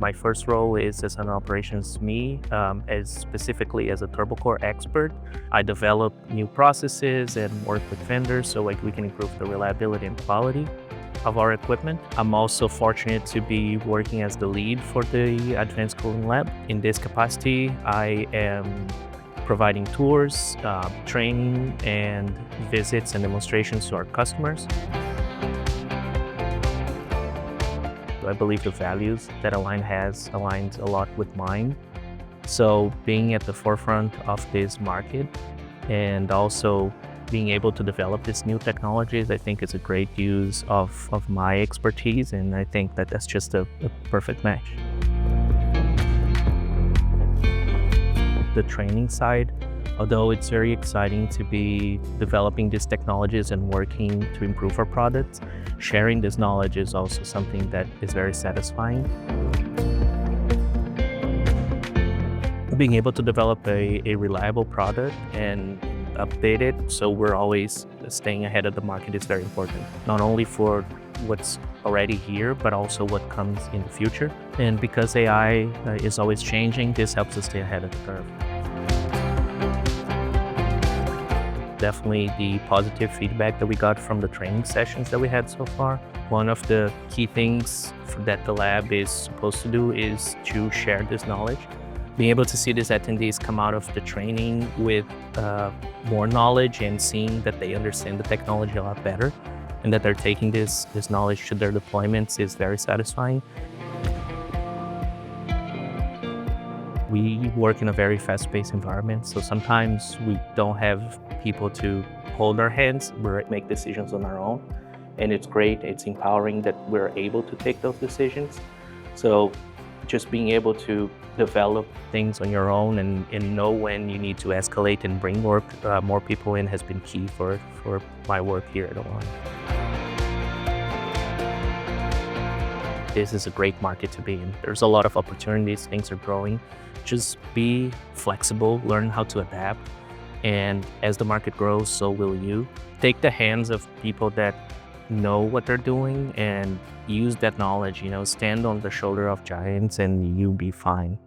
My first role is as an operations me, as specifically as a turbo core expert. I develop new processes and work with vendors so like we can improve the reliability and quality of our equipment. I'm also fortunate to be working as the lead for the advanced cooling lab. In this capacity, I am providing tours, training, and visits and demonstrations to our customers. I believe the values that Align has aligns a lot with mine. So being at the forefront of this market and also being able to develop these new technologies, I think is a great use of my expertise. And I think that that's just a perfect match. The training side, although it's very exciting to be developing these technologies and working to improve our products, sharing this knowledge is also something that is very satisfying. Being able to develop a reliable product and update it so we're always staying ahead of the market is very important, not only for what's already here, but also what comes in the future. And because AI is always changing, this helps us stay ahead of the curve. Definitely the positive feedback that we got from the training sessions that we had so far. One of the key things that the lab is supposed to do is to share this knowledge. Being able to see these attendees come out of the training with more knowledge and seeing that they understand the technology a lot better and that they're taking this knowledge to their deployments is very satisfying. We work in a very fast-paced environment, so sometimes we don't have people to hold our hands. We make decisions on our own, and it's great. It's empowering that we're able to take those decisions. So just being able to develop things on your own and know when you need to escalate and bring more people in has been key for my work here at Align. This is a great market to be in. There's a lot of opportunities, things are growing. Just be flexible, learn how to adapt, and as the market grows, so will you. Take the hands of people that know what they're doing and use that knowledge, stand on the shoulder of giants and you'll be fine.